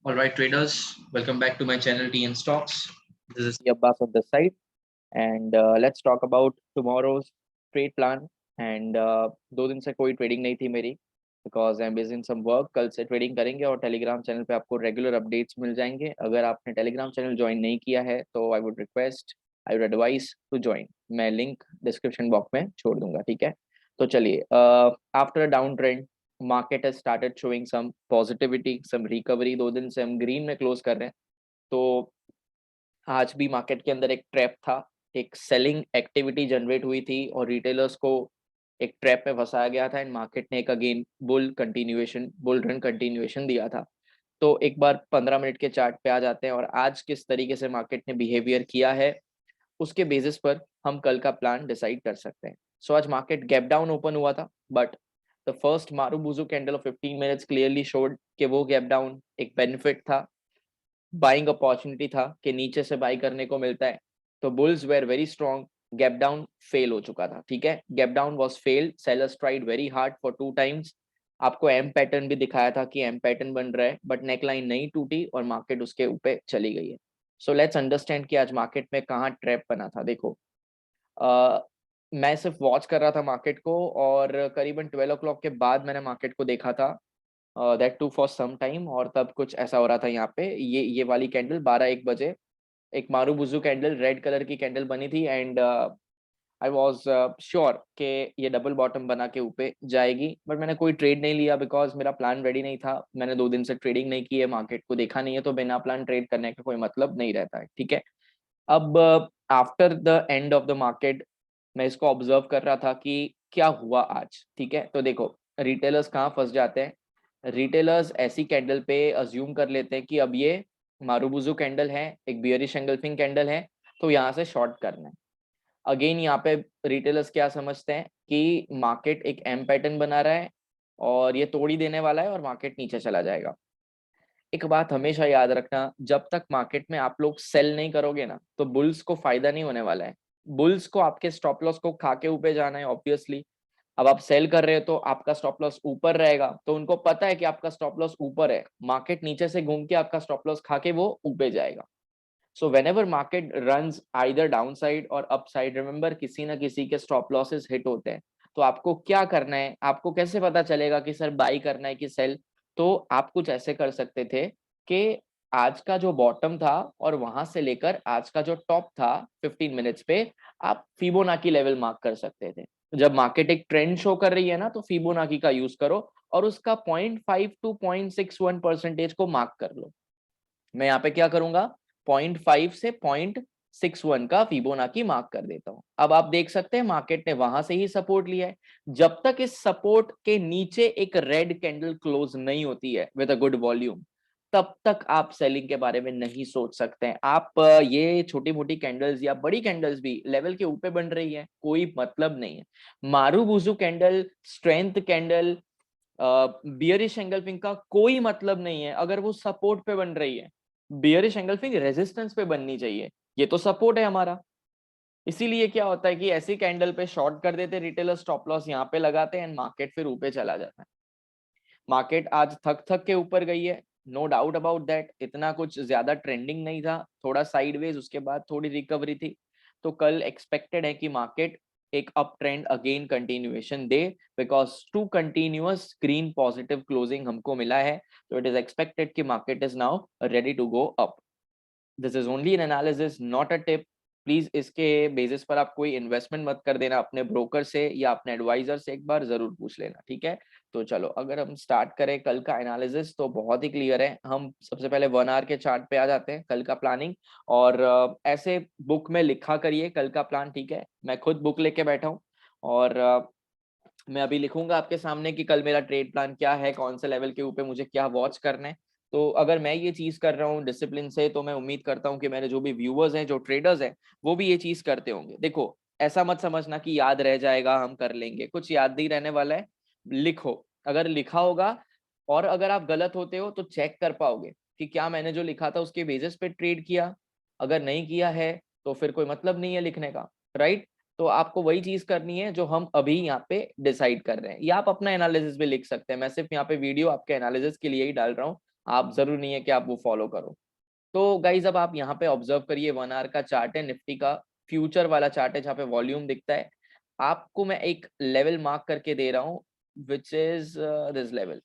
All right, traders, welcome back to my channel TN Stocks. This is Abbas on this side, and let's talk about tomorrow's trade plan. And 2 दिन से कोई trading नहीं थी मेरी because I am busy in some work. कल से trading करेंगे और टेलीग्राम चैनल पे आपको रेगुलर अपडेट्स मिल जाएंगे. अगर आपने टेलीग्राम चैनल ज्वाइन नहीं किया है तो I would advice to join. मैं लिंक डिस्क्रिप्शन बॉक्स में छोड़ दूंगा. ठीक है, तो चलिए. After down trend market has started showing some positivity, some recovery. 2 दिन से हम ग्रीन में क्लोज कर रहे हैं. तो आज भी मार्केट के अंदर एक ट्रैप था, एक सेलिंग एक्टिविटी जनरेट हुई थी और रिटेलर्स को एक ट्रैप में फंसाया गया था एंड मार्केट ने एक अगेन बुल रन कंटिन्यूएशन दिया था. तो एक बार 15 मिनट के चार्ट पे आ जाते हैं और आज किस तरीके से मार्केट ने बिहेवियर किया है उसके बेसिस पर हम कल का प्लान डिसाइड कर सकते हैं. सो आज मार्केट गैप डाउन ओपन हुआ था, but the first marubozu candle of 15 minutes clearly showed कि वो गैप डाउन एक बेनिफिट था, बाइंग अपॉर्चुनिटी था कि नीचे से बाई करने को मिलता है. तो bulls were very strong. Gap down fail हो चुका था. ठीक है, gap down was failed. Sellers tried very hard for 2 times. आपको एम पैटर्न भी दिखाया था कि एम पैटर्न बन रहा है, बट नेकलाइन नहीं टूटी और मार्केट उसके ऊपर चली गई है. सो लेट्स अंडरस्टैंड कि आज मार्केट में कहाँ ट्रैप बना था. देखो, मैं सिर्फ वॉच कर रहा था मार्केट को और करीबन 12 o'clock के बाद मैंने मार्केट को देखा था, that too for some time. और तब कुछ ऐसा हो रहा था यहाँ पे. ये वाली कैंडल 12-1 बजे एक मारूबुजू कैंडल, रेड कलर की कैंडल बनी थी एंड आई वाज श्योर कि ये डबल बॉटम बना के ऊपर जाएगी. बट मैंने कोई ट्रेड नहीं लिया बिकॉज मेरा प्लान रेडी नहीं था. मैंने 2 दिन से ट्रेडिंग नहीं की है, मार्केट को देखा नहीं है, तो बिना प्लान ट्रेड करने का कोई मतलब नहीं रहता है. ठीक है, अब after the end of the market मैं इसको ऑब्जर्व कर रहा था कि क्या हुआ आज. ठीक है, तो देखो रिटेलर्स कहाँ फंस जाते हैं. रिटेलर्स ऐसी कैंडल पे अज्यूम कर लेते हैं कि अब ये मारूबुजू कैंडल है, एक बियरिश एंगल्फिंग कैंडल है, तो यहाँ से शॉर्ट करना है. अगेन यहाँ पे रिटेलर्स क्या समझते हैं कि मार्केट एक एम पैटर्न बना रहा है और ये तोड़ी देने वाला है और मार्केट नीचे चला जाएगा. एक बात हमेशा याद रखना, जब तक मार्केट में आप लोग सेल नहीं करोगे ना तो बुल्स को फायदा नहीं होने वाला है. बुल्स को आपके स्टॉप लॉस को खा के ऊपर जाना है ऑब्वियसली. अब आप सेल कर रहे हो तो आपका स्टॉप लॉस ऊपर रहेगा, तो उनको पता है कि आपका स्टॉप लॉस ऊपर है, मार्केट नीचे से घूम के आपका स्टॉप लॉस खा के वो ऊपर जाएगा. So whenever market runs either down side और अप साइड, रिमेंबर किसी ना किसी के स्टॉप लॉसेस हिट होते हैं. तो आपको क्या करना है, आपको कैसे पता चलेगा कि सर बाई करना है कि सेल. तो आप कुछ ऐसे कर सकते थे कि आज का जो बॉटम था और वहां से लेकर आज का जो टॉप था 15 मिनट्स पे आप फिबोनाकी लेवल मार्क कर सकते थे. जब मार्केट एक ट्रेंड शो कर रही है ना तो फिबोनाकी का यूज करो और उसका 0.5 to 0.61% को मार्क कर लो. मैं यहाँ पे क्या करूंगा, 0.5 से 0.61 का फिबोनाकी मार्क कर देता हूं. अब आप देख सकते हैं मार्केट ने वहां से ही सपोर्ट लिया है. जब तक इस सपोर्ट के नीचे एक रेड कैंडल क्लोज नहीं होती है विद अ गुड वॉल्यूम, तब तक आप सेलिंग के बारे में नहीं सोच सकते हैं. आप ये छोटी मोटी कैंडल्स या बड़ी कैंडल्स भी लेवल के ऊपर बन रही है, कोई मतलब नहीं है. Marubozu candle, strength candle, bearish engulfing का कोई मतलब नहीं है अगर वो सपोर्ट पे बन रही है. बियरिश एंगल्फिंग रेजिस्टेंस पे बननी चाहिए, ये तो सपोर्ट है हमारा. इसीलिए क्या होता है कि ऐसी कैंडल पे शॉर्ट कर देते रिटेलर, स्टॉप लॉस यहाँ पे लगाते हैं एंड मार्केट फिर ऊपर चला जाता है. मार्केट आज थक थक के ऊपर गई है, नो डाउट अबाउट दैट. इतना कुछ ज्यादा ट्रेंडिंग नहीं था, थोड़ा साइडवेज, उसके बाद थोड़ी रिकवरी थी. तो कल एक्सपेक्टेड है कि मार्केट एक अप ट्रेंड अगेन कंटिन्यूएशन दे because 2 continuous green positive closing हमको मिला है. तो इट इज एक्सपेक्टेड कि market is now ready to go up. This is only an analysis, not a tip. Please इसके बेसिस पर आप कोई इन्वेस्टमेंट मत कर देना. अपने ब्रोकर से या अपने एडवाइजर से एक बार जरूर पूछ लेना. ठीक है, तो चलो अगर हम स्टार्ट करें कल का एनालिसिस तो बहुत ही क्लियर है. हम सबसे पहले 1 आवर के चार्ट पे आ जाते हैं, कल का प्लानिंग. और ऐसे बुक में लिखा करिए कल का प्लान. ठीक है, मैं खुद बुक लेके बैठा हूँ और मैं अभी लिखूंगा आपके सामने कि कल मेरा ट्रेड प्लान क्या है, कौन से लेवल के ऊपर मुझे क्या वॉच करना है. तो अगर मैं ये चीज कर रहा हूँ डिसिप्लिन से तो मैं उम्मीद करता हूँ कि मेरे जो भी व्यूअर्स हैं, जो ट्रेडर्स हैं, वो भी ये चीज करते होंगे. देखो ऐसा मत समझना कि याद रह जाएगा, हम कर लेंगे, कुछ याद नहीं रहने वाला है. लिखो, अगर लिखा होगा और अगर आप गलत होते हो तो चेक कर पाओगे कि क्या मैंने जो लिखा था उसके बेसिस पे ट्रेड किया. अगर नहीं किया है तो फिर कोई मतलब नहीं है लिखने का, राइट. तो आपको वही चीज करनी है जो हम अभी यहाँ पे डिसाइड कर रहे हैं, या आप अपना एनालिसिस भी लिख सकते हैं. मैं सिर्फ यहाँ पे वीडियो आपके एनालिसिस के लिए ही डाल रहा हूँ. आप जरूरी नहीं है कि आप वो फॉलो करो। तो गाइज अब आप यहाँ पे ऑब्जर्व करिए, 1 आवर का चार्ट है, निफ्टी का फ्यूचर वाला चार्ट है जहाँ पे वॉल्यूम दिखता है। आपको मैं एक लेवल मार्क करके दे रहा हूँ which is this level,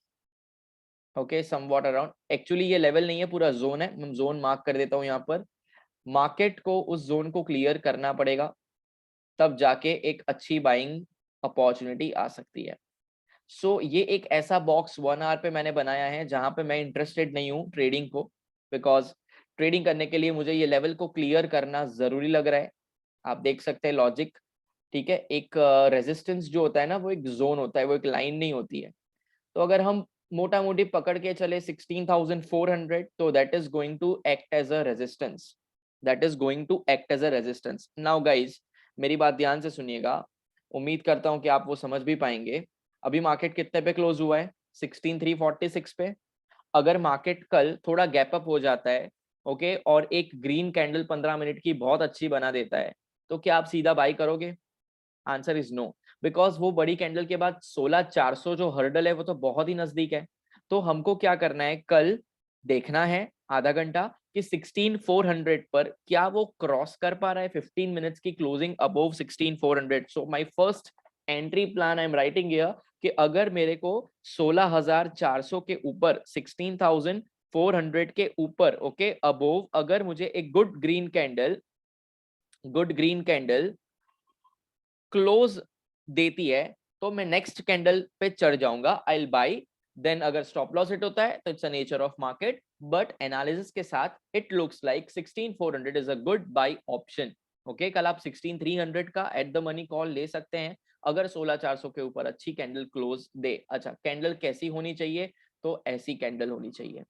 okay, somewhat around. Actually ये लेवल नहीं है, पूरा जोन है, मैं जोन मार्क कर देता हूँ यहाँ पर। मार्केट को उस जोन को क्लियर करना पड़ेगा, तब जाके एक अच्छी बाइंग अपॉर्चुनिटी आ सकती है। सो ये एक ऐसा बॉक्स 1 आवर पे मैंने बनाया है जहां पे मैं इंटरेस्टेड नहीं हूँ ट्रेडिंग को, बिकॉज ट्रेडिंग करने के लिए मुझे ये लेवल को क्लियर करना जरूरी लग रहा है। आप देख सकते हैं लॉजिक, ठीक है। एक रेजिस्टेंस जो होता है ना, वो एक जोन होता है, वो एक लाइन नहीं होती है। तो अगर हम मोटा मोटी पकड़ के चले 16,400, तो that is going to act as a resistance, that is going to act as a resistance. Now guys मेरी बात ध्यान से सुनिएगा, उम्मीद करता हूं कि आप वो समझ भी पाएंगे। अभी मार्केट कितने पे क्लोज हुआ है? 16,346 पे। अगर मार्केट कल थोड़ा गैप अप हो जाता है, ओके, और एक ग्रीन कैंडल 15 मिनट की बहुत अच्छी बना देता है, तो क्या आप सीधा बाई करोगे? आंसर इज नो, बिकॉज वो बड़ी कैंडल के बाद 16,400 जो हर्डल है वो तो बहुत ही नजदीक है। तो हमको क्या करना है, कल देखना है आधा घंटा कि 16,400 पर क्या वो क्रॉस कर पा रहा है 15 मिनट्स की closing above 16,400। So my first entry plan I am writing here कि अगर मेरे को 16,400 के ऊपर, 16,400 के ऊपर, ओके, अबोव, अगर मुझे एक गुड ग्रीन कैंडल क्लोज देती है, तो मैं नेक्स्ट कैंडल पे चढ़ जाऊंगा, आई विल बाई। देन अगर स्टॉप लॉस हिट होता है तो it's a nature of market, but analysis के साथ it looks like 16,400 is a good by option. Okay, कल आप 16,300 का एट द मनी कॉल ले सकते हैं अगर 16,400 के ऊपर अच्छी कैंडल क्लोज दे। अच्छा, कैंडल कैसी होनी चाहिए? तो ऐसी कैंडल होनी चाहिए,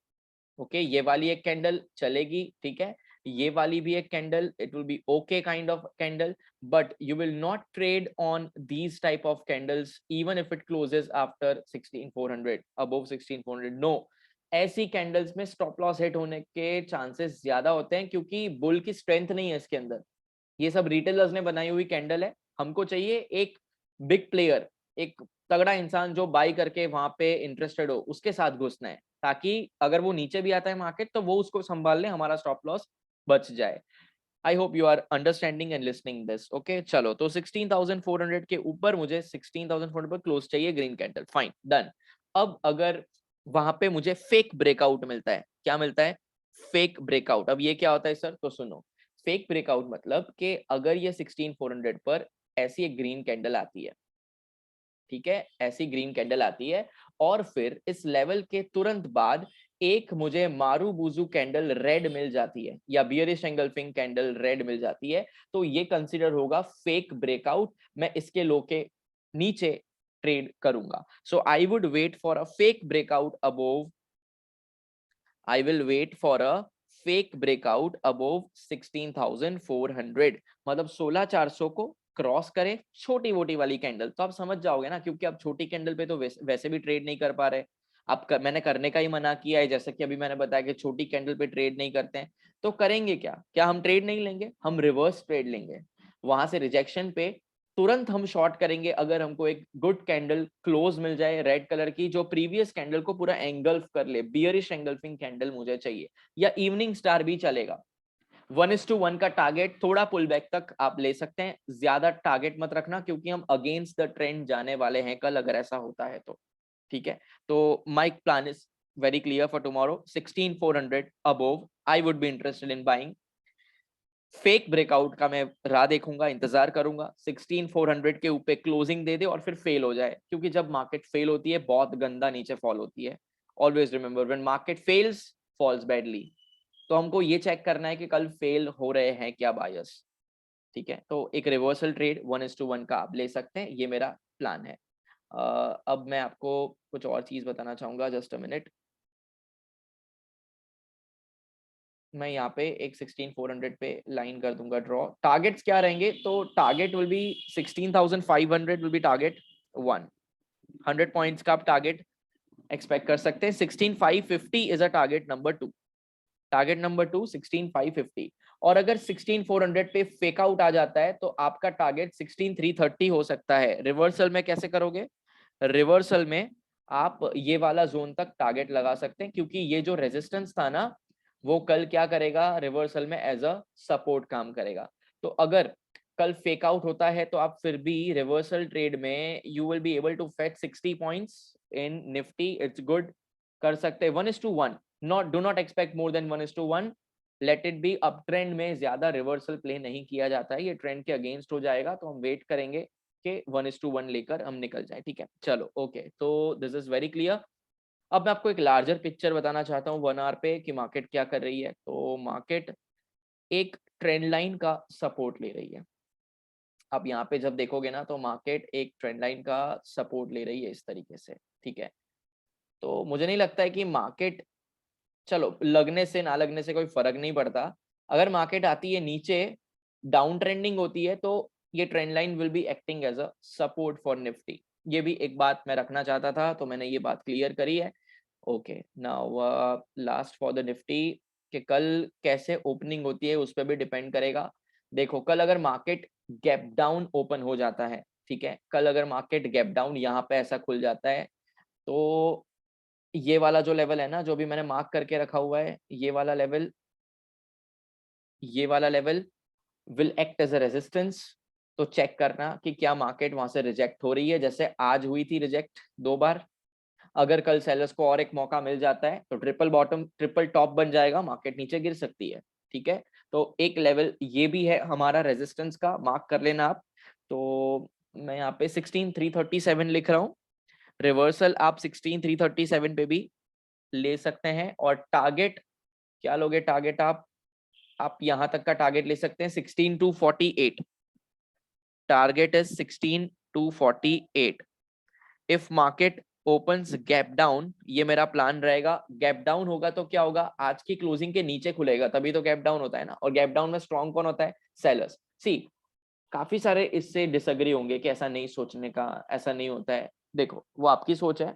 ओके, ये वाली एक कैंडल चलेगी, ठीक है, ये वाली भी एक candle, it will be okay kind of candle, but you will not trade on these type of candles even if it closes after 16,400, above 16,400, no. ऐसी कैंडल्स में स्टॉप लॉस हिट होने के चांसेस ज्यादा होते हैं, क्योंकि बुल की strength नहीं है इसके अंदर। ये सब रिटेलर्स ने बनाई हुई कैंडल है। हमको चाहिए एक बिग प्लेयर, एक तगड़ा इंसान जो बाई करके वहां पे इंटरेस्टेड हो, उसके साथ घुसना है, ताकि अगर वो नीचे भी आता है मार्केट तो वो उसको संभाल ले, हमारा स्टॉप लॉस बच जाए। I hope you are understanding and listening this, okay. चलो, तो 16,400 के ऊपर मुझे 16,400 पर क्लोज चाहिए, ग्रीन कैंडल, फाइन, डन। अब अगर वहां पे मुझे फेक ब्रेकआउट मिलता है, क्या मिलता है? Fake breakout. अब ये क्या होता है सर? तो सुनो, फेक ब्रेकआउट मतलब कि अगर ये 16,400 पर ऐसी एक ग्रीन कैंडल आती है, ठीक है, ऐसी ग्रीन कैंडल आती है, और फिर इस लेवल के तुरंत बाद एक मुझे मारू बुजू कैंडल रेड मिल जाती है, या बियरिश एंगल्फिंग कैंडल रेड मिल जाती है, तो ये कंसीडर होगा फेक ब्रेकआउट। मैं इसके लो के नीचे ट्रेड करूंगा। So I would wait for a fake breakout above, I will wait for a fake breakout above 16,400, मतलब 16,400 को क्रॉस करे, छोटी मोटी वाली कैंडल, तो आप समझ जाओगे ना, क्योंकि आप छोटी कैंडल पे तो वैसे भी ट्रेड नहीं कर पा रहे। मैंने करने का ही मना किया है, जैसे कि अभी मैंने बताया कि छोटी कैंडल पे ट्रेड नहीं करते हैं। तो करेंगे क्या? क्या हम ट्रेड नहीं लेंगे? हम रिवर्स ट्रेड लेंगे। वहां से रिजेक्शन पे तुरंत हम शॉर्ट करेंगे अगर हमको एक गुड कैंडल क्लोज मिल जाए रेड कलर की, जो प्रीवियस कैंडल को पूरा एंगल्फ कर ले, बियरिश एंगल्फिंग कैंडल मुझे चाहिए, या इवनिंग स्टार भी चलेगा। 1:1 का टारगेट, थोड़ा पुल बैक तक आप ले सकते हैं, ज्यादा टारगेट मत रखना, क्योंकि हम अगेंस्ट द ट्रेंड जाने वाले हैं कल, अगर ऐसा होता है तो, ठीक है। तो my plan is very clear for tomorrow, 16,400 above I would be interested in buying. Fake breakout का मैं राह देखूंगा, इंतजार करूंगा, 16,400 के ऊपर क्लोजिंग दे दे और फिर फेल हो जाए, क्योंकि जब मार्केट फेल होती है बहुत गंदा नीचे फॉल होती है। Always remember, when market fails, falls badly. तो हमको ये चेक करना है कि कल फेल हो रहे हैं क्या बायर्स, ठीक है। तो एक रिवर्सल ट्रेड 1:1 का आप ले सकते हैं, ये मेरा प्लान है। अब मैं आपको कुछ और चीज बताना चाहूंगा, जस्ट अ मिनट। मैं यहाँ पे एक 16,400 पे लाइन कर दूंगा ड्रॉ। टारगेट्स क्या रहेंगे? तो target will be 16,500 will be target 1, 100 points का आप टारगेट एक्सपेक्ट कर सकते हैं। 16,550 is a target number 2, target number 2 16,550। और अगर 16,400 पे फेक आउट आ जाता है तो आपका टारगेट 16,330 हो सकता है। रिवर्सल में कैसे करोगे? रिवर्सल में आप ये वाला जोन तक टारगेट लगा सकते हैं, क्योंकि ये जो रेजिस्टेंस था ना वो कल क्या करेगा, रिवर्सल में एज अ सपोर्ट काम करेगा। तो अगर कल फेक आउट होता है तो आप फिर भी रिवर्सल ट्रेड में you will be able to fetch 60 points in Nifty. It's good, कर सकते हैं 1:1, not do not expect more than 1:1। Let it be, up trend में ज्यादा रिवर्सल प्ले नहीं किया जाता है, ये ट्रेंड के अगेंस्ट हो जाएगा तो हम वेट करेंगे कि 1:1 लेकर हम निकल जाए। ठीक है, चलो ओके, तो दिस इज वेरी क्लियर। अब मैं आपको एक लार्जर पिक्चर बताना चाहता हूँ 1 आवर पे कि मार्केट क्या कर रही है। तो मार्केट एक ट्रेंड लाइन का सपोर्ट ले रही है। अब यहाँ पे जब देखोगे ना तो मार्केट एक ट्रेंड लाइन का सपोर्ट ले रही है इस तरीके से। ठीक है, तो मुझे नहीं लगता है कि मार्केट, चलो लगने से ना लगने से कोई फर्क नहीं पड़ता, अगर मार्केट आती है नीचे, डाउन ट्रेंडिंग होती है, तो ये trend line will be acting as a support for Nifty. ये भी एक बात मैं रखना चाहता था, तो मैंने ये बात क्लियर करी है। Okay, now last for the Nifty, कि कल कैसे ओपनिंग होती है उस पर भी डिपेंड करेगा। देखो कल अगर मार्केट गैप डाउन ओपन हो जाता है, ठीक है, कल अगर मार्केट गैप डाउन यहाँ पे ऐसा खुल जाता है, तो ये वाला जो लेवल है ना, जो भी मैंने मार्क करके रखा हुआ है, ये वाला level will act as a resistance. तो चेक करना कि क्या मार्केट वहां से रिजेक्ट हो रही है, जैसे आज हुई थी रिजेक्ट 2 बार। अगर कल सेलर्स को और एक मौका मिल जाता है तो ट्रिपल बॉटम ट्रिपल टॉप बन जाएगा, मार्केट नीचे गिर सकती है। ठीक है, तो एक लेवल ये भी है हमारा रेजिस्टेंस का, मार्क कर लेना आप। तो मैं यहाँ पे 16337 लिख रहा हूँ। रिवर्सल आप 16337 पे भी ले सकते हैं, और टारगेट क्या लोगे, टारगेट आप यहां तक का टारगेट ले सकते हैं 16,248। Target is 16,248। If market opens gap down, ये मेरा प्लान रहेगा। गैप डाउन होगा तो क्या होगा, आज की क्लोजिंग के नीचे खुलेगा, तभी तो गैप डाउन होता है ना। और गैप डाउन में स्ट्रॉन्ग कौन होता है, सेलर्स। सी, काफी सारे इससे डिसएग्री होंगे कि ऐसा नहीं सोचने का, ऐसा नहीं होता है। देखो वो आपकी सोच है,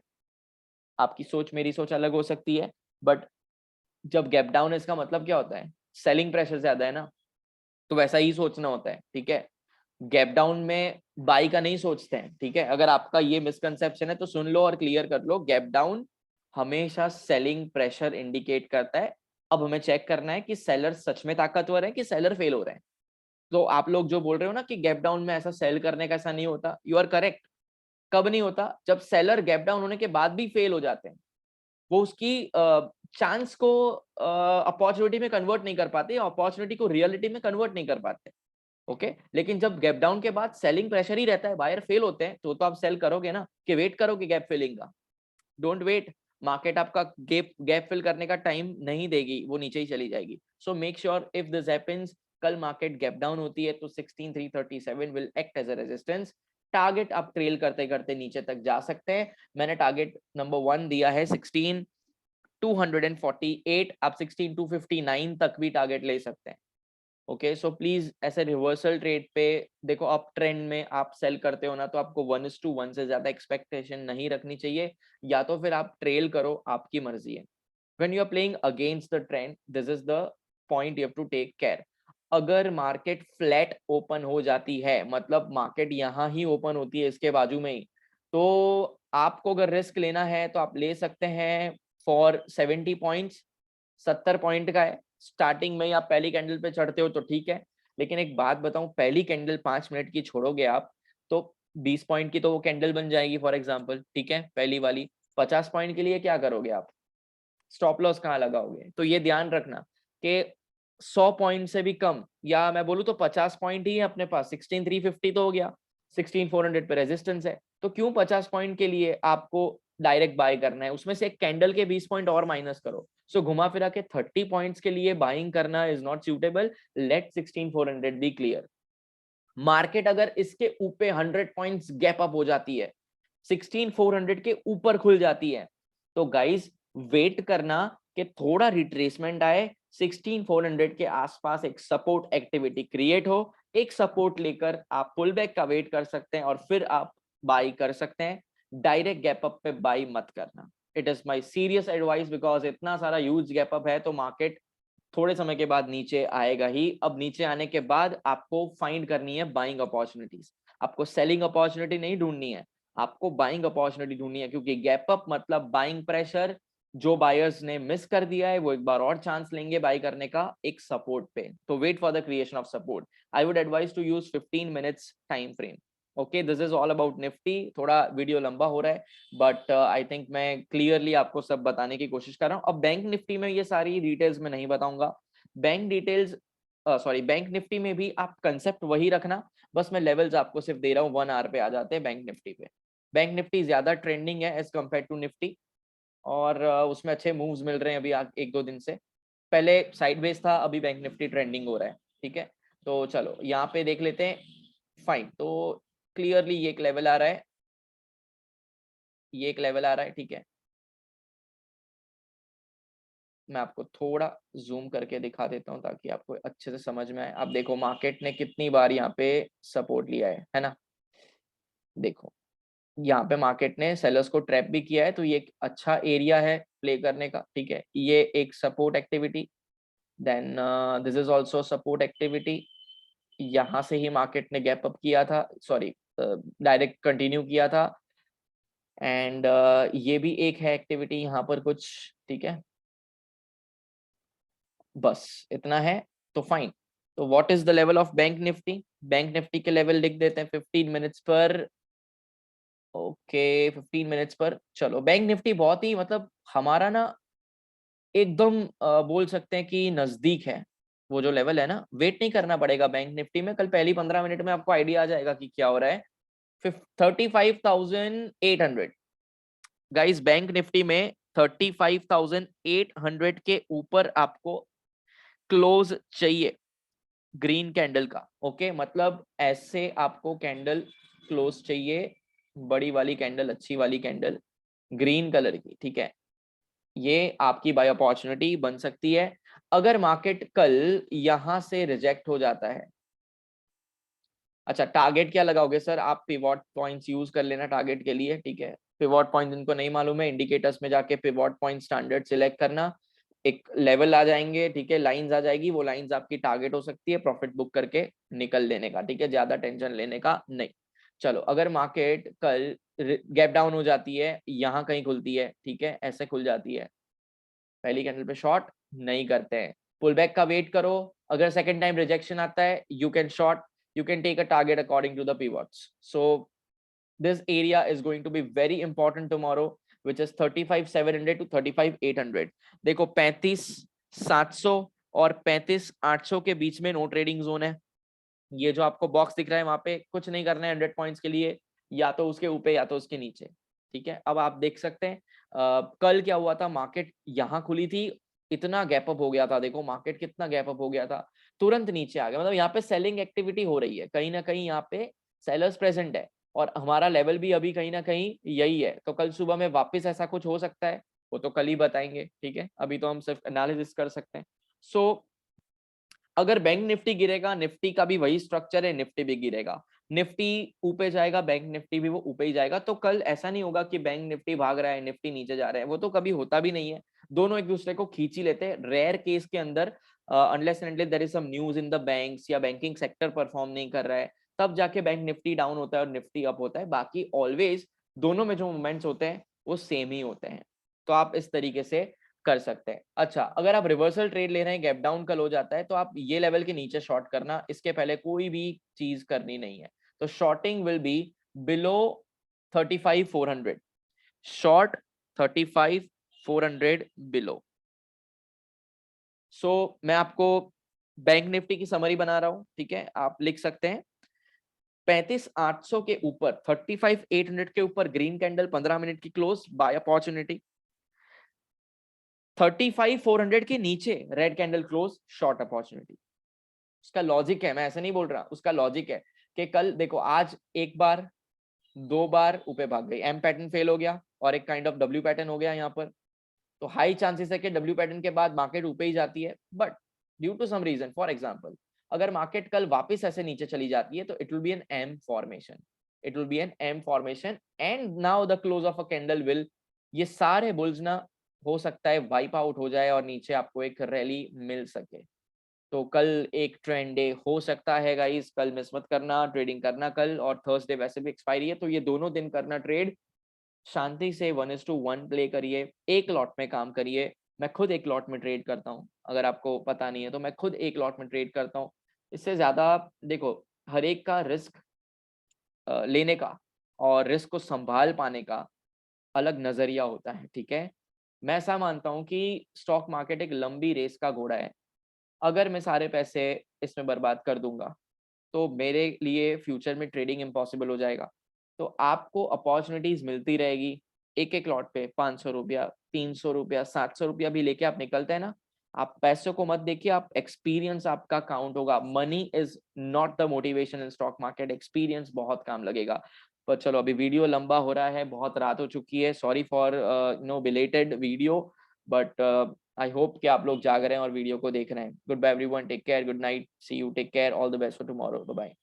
आपकी सोच मेरी सोच अलग हो सकती है, बट जब गैप डाउन है इसका मतलब क्या होता है, सेलिंग प्रेशर ज्यादा है ना, तो वैसा ही सोचना होता है। ठीक है, गैप डाउन में बाई का नहीं सोचते हैं। ठीक है, अगर आपका ये मिसकंसेप्शन है तो सुन लो और क्लियर कर लो, गैप डाउन हमेशा सेलिंग प्रेशर इंडिकेट करता है। अब हमें चेक करना है कि सेलर सच में ताकतवर है कि सेलर फेल हो रहे हैं। तो आप लोग जो बोल रहे हो ना कि गैप डाउन में ऐसा सेल करने का ऐसा नहीं होता, यू आर करेक्ट। कब नहीं होता, जब सेलर गैप डाउन होने के बाद भी फेल हो जाते हैं, वो उसकी चांस को अपॉर्चुनिटी में कन्वर्ट नहीं कर पाते, अपॉर्चुनिटी को रियलिटी में कन्वर्ट नहीं कर पाते। ओके, लेकिन जब गैप डाउन के बाद सेलिंग प्रेशर ही रहता है, बायर फेल होते हैं, तो आप सेल करोगे ना, कि वेट करोगे गैप फिलिंग का। डोंट वेट, मार्केट आपका गैप फिल करने का टाइम नहीं देगी, वो नीचे ही चली जाएगी। So make sure if this happens, कल मार्केट गैप डाउन होती है तो 16337 will act as a resistance. Target आप ट्रेल करते करते नीचे तक जा सकते हैं। मैंने टारगेट नंबर 1 दिया है 16248, आप 16259 तक भी टारगेट ले सकते हैं। ओके, सो प्लीज ऐसे रिवर्सल ट्रेड पे देखो, अप ट्रेंड में आप सेल करते हो ना, तो आपको 1:1 से ज्यादा एक्सपेक्टेशन नहीं रखनी चाहिए, या तो फिर आप ट्रेल करो, आपकी मर्जी है। When you are playing against the trend, this is the point you have to take care. अगर मार्केट फ्लैट ओपन हो जाती है, मतलब मार्केट यहाँ ही ओपन होती है इसके बाजू में ही, तो आपको अगर रिस्क लेना है तो आप ले सकते हैं फॉर 70 पॉइंट्स। 70 पॉइंट का है, स्टार्टिंग में ही आप पहली कैंडल पे चढ़ते हो तो ठीक है, लेकिन एक बात बताऊं, पहली कैंडल 5 मिनट की छोड़ोगे आप तो 20 पॉइंट की तो वो कैंडल बन जाएगी फॉर एग्जांपल। ठीक है, पहली वाली 50 पॉइंट के लिए क्या करोगे आप, स्टॉप लॉस कहाँ लगाओगे। तो ये ध्यान रखना कि 100 पॉइंट से भी कम, या मैं बोलूँ तो 50 पॉइंट ही है अपने पास, 16350 तो हो गया, 16400 पे रेजिस्टेंस है, तो क्यों 50 पॉइंट के लिए आपको डायरेक्ट बाय करना है, उसमें से एक कैंडल के 20 पॉइंट और माइनस करो। सो घुमा फिरा के 30 पॉइंट्स के लिए बाइंग करना is not suitable. Let 16400 be clear. Market अगर इसके ऊपर 100 पॉइंट्स गैप अप हो जाती है, 16400 के ऊपर खुल जाती है, तो गाइस वेट करना कि थोड़ा रिट्रेसमेंट आए, 16400 के आसपास एक सपोर्ट एक्टिविटी क्रिएट हो, एक सपोर्ट लेकर आप पुल बैक का वेट कर सकते हैं और फिर आप बाई कर सकते हैं। डायरेक्ट गैप अप पे बाई मत करना, it is my serious advice, because इतना सारा ह्यूज गैप अप है तो मार्केट थोड़े समय के बाद नीचे आएगा ही। अब नीचे आने के बाद आपको फाइंड करनी है बाइंग अपॉर्चुनिटीज, आपको सेलिंग अपॉर्चुनिटी नहीं ढूंढनी है, आपको बाइंग अपॉर्चुनिटी ढूंढनी है, क्योंकि गैप अप मतलब बाइंग प्रेशर, जो बायर्स ने मिस कर दिया है वो एक बार और चांस लेंगे बाय करने का एक सपोर्ट पे। तो wait for the creation of support. I would advise to use 15 minutes time frame. Okay, this is all about Nifty. थोड़ा वीडियो लंबा हो रहा है बट आई थिंक मैं क्लियरली आपको सब बताने की कोशिश कर रहा हूँ। अब बैंक निफ्टी में ये सारी डिटेल्स में नहीं बताऊंगा। बैंक डिटेल्स बैंक निफ्टी में भी आप कंसेप्ट वही रखना, बस मैं लेवल्स आपको सिर्फ दे रहा हूँ। 1 आवर पे आ जाते हैं बैंक निफ्टी पे। बैंक निफ्टी ज्यादा ट्रेंडिंग है एज कम्पेयर टू निफ्टी, और उसमें अच्छे मूव्स मिल रहे हैं अभी 1-2 दिन से। पहले साइडवेज था, अभी बैंक निफ्टी ट्रेंडिंग हो रहा है। ठीक है, तो चलो यहाँ पे देख लेते हैं। फाइन, तो क्लियरली ये एक लेवल आ रहा है, ये एक लेवल आ रहा है। ठीक है, मैं आपको थोड़ा जूम करके दिखा देता हूँ ताकि आपको अच्छे से समझ में आए। आप देखो मार्केट ने कितनी बार यहाँ पे सपोर्ट लिया है ना। देखो यहाँ पे मार्केट ने सेलर्स को ट्रैप भी किया है, तो ये एक अच्छा एरिया है प्ले करने का। ठीक है, ये एक support activity, then this is also support activity. यहाँ से ही मार्केट ने गैप अप किया था, सॉरी डायरेक्ट कंटिन्यू किया था, एंड ये भी एक है एक्टिविटी यहाँ पर कुछ। ठीक है, बस इतना है तो फाइन। तो what is the level of bank Nifty? Bank Nifty के लेवल लिख देते हैं 15 मिनट्स पर। ओके 15 मिनट्स पर चलो। बैंक निफ्टी बहुत ही मतलब हमारा ना एकदम बोल सकते हैं कि नजदीक है। वो जो लेवल है ना, वेट नहीं करना पड़ेगा बैंक निफ्टी में। कल पहली 15 मिनट में आपको आइडिया आ जाएगा कि क्या हो रहा है। 35,800 गाइस, बैंक निफ्टी में 35,800 के ऊपर आपको क्लोज चाहिए ग्रीन कैंडल का। ओके, मतलब ऐसे आपको कैंडल क्लोज चाहिए, बड़ी वाली कैंडल, अच्छी वाली कैंडल ग्रीन कलर की। ठीक है, ये आपकी बाय अपॉर्चुनिटी बन सकती है अगर मार्केट कल यहां से रिजेक्ट हो जाता है। अच्छा, टारगेट क्या लगाओगे सर? आप पिवॉट पॉइंट्स यूज कर लेना टारगेट के लिए। ठीक है, पिवॉट पॉइंट जिनको नहीं मालूम है, इंडिकेटर्स में जाके पिवॉट पॉइंट स्टैंडर्ड सिलेक्ट करना, एक लेवल आ जाएंगे। ठीक है, लाइंस आ जाएगी, वो लाइंस आपकी टारगेट हो सकती है प्रॉफिट बुक करके निकल लेने का। ठीक है, ज्यादा टेंशन लेने का नहीं। चलो, अगर मार्केट कल गैप डाउन हो जाती है, यहाँ कहीं खुलती है, ठीक है, ऐसे खुल जाती है, पहली कैंडल पे शॉर्ट नहीं करते हैं, पुल बैक का वेट करो। अगर सेकंड टाइम रिजेक्शन आता है, you can short, you can take a target according to the pivots. So this area is going to be very important tomorrow, which is 35,700 to 35,800. देखो 35,700 और 35,800 के बीच में no trading zone है। ये जो आपको बॉक्स दिख रहा है वहां पे कुछ नहीं करना है 100 पॉइंट्स के लिए, या तो उसके ऊपर या तो उसके नीचे। ठीक है, अब आप देख सकते हैं कल क्या हुआ था, मार्केट यहाँ खुली थी, इतना गैप अप हो गया था। देखो मार्केट कितना गैप अप हो गया था, तुरंत नीचे आ गया। मतलब यहाँ पे सेलिंग एक्टिविटी हो रही है, कहीं ना कहीं यहाँ पे सेलर्स प्रेजेंट है, और हमारा लेवल भी अभी कहीं ना कहीं यही है। तो कल सुबह में वापस ऐसा कुछ हो सकता है, वो तो कल ही बताएंगे। ठीक है, अभी तो हम सिर्फ एनालिसिस कर सकते हैं। सो अगर बैंक निफ्टी गिरेगा, निफ्टी का भी वही स्ट्रक्चर है, निफ्टी भी गिरेगा। निफ्टी ऊपर जाएगा, बैंक निफ्टी भी वो ऊपर ही जाएगा। तो कल ऐसा नहीं होगा कि बैंक निफ्टी भाग रहा है निफ्टी नीचे जा रहा है, वो तो कभी होता भी नहीं है। दोनों एक दूसरे को खींच ही लेते हैं रेयर केस के अंदर। Unless and until there is some news in the banks या बैंकिंग सेक्टर परफॉर्म नहीं कर रहा है, तब जाके बैंक निफ्टी डाउन होता है और निफ्टी अप होता है। बाकी ऑलवेज दोनों में जो मूवमेंट्स होते हैं वो सेम ही होते हैं। तो आप इस तरीके से कर सकते हैं। अच्छा, अगर आप रिवर्सल ट्रेड ले रहे हैं, गैप डाउन कल हो जाता है, तो आप ये लेवल के नीचे शॉर्ट करना, इसके पहले कोई भी चीज करनी नहीं है। तो shorting will be below 35,400, short 35,400 below. So मैं आपको बैंक निफ्टी की समरी बना रहा हूं। ठीक है, आप लिख सकते हैं 35,800 के ऊपर, 35,800 के ऊपर ग्रीन कैंडल 15 मिनट की क्लोज बाय अपॉर्चुनिटी, 35,400 के नीचे red candle close short opportunity. उसका लॉजिक है, मैं ऐसे नहीं बोल रहा, उसका लॉजिक है कि कल देखो आज एक बार, दो बार ऊपर भाग गई, एम पैटर्न फेल हो गया और एक काइंड ऑफ डब्ल्यू पैटर्न हो गया यहाँ पर। तो हाई चांसेस है कि डब्ल्यू पैटर्न के बाद मार्केट ऊपर ही जाती है, but due to some reason, for example अगर मार्केट कल वापस ऐसे नीचे चली जाती है, तो it will be an M formation, it will be an M formation, and now the close of a candle will, ये सारे बुल्स ना हो सकता है वाइप आउट हो जाए और नीचे आपको एक रैली मिल सके। तो कल एक ट्रेंड डे हो सकता है गाइस, कल मिस मत करना, ट्रेडिंग करना कल, और थर्सडे वैसे भी एक्सपायरी है, तो ये दोनों दिन करना ट्रेड। शांति से 1:1 प्ले करिए, एक लॉट में काम करिए। मैं खुद एक लॉट में ट्रेड करता हूँ, अगर आपको पता नहीं है तो मैं खुद एक लॉट में ट्रेड करता हूँ। इससे ज्यादा देखो, हर एक का रिस्क लेने का और रिस्क को संभाल पाने का अलग नजरिया होता है, ठीक है। मैं ऐसा मानता हूँ कि स्टॉक मार्केट एक लंबी रेस का घोड़ा है। अगर मैं सारे पैसे इसमें बर्बाद कर दूंगा तो मेरे लिए फ्यूचर में ट्रेडिंग इम्पॉसिबल हो जाएगा। तो आपको अपॉर्चुनिटीज मिलती रहेगी, एक एक लॉट पे 500 रुपया, 300 रुपया, 700 रुपया भी लेके आप निकलते हैं ना, आप पैसों को मत देखिए, आप एक्सपीरियंस आपका काउंट होगा। Money is not the motivation in stock market, experience बहुत काम लगेगा। पर चलो, अभी वीडियो लंबा हो रहा है, बहुत रात हो चुकी है, sorry for belated video, but I hope कि आप लोग जाग रहे हैं और वीडियो को देख रहे हैं। Good bye everyone, take care, good night, see you, take care, all the best for tomorrow, bye bye.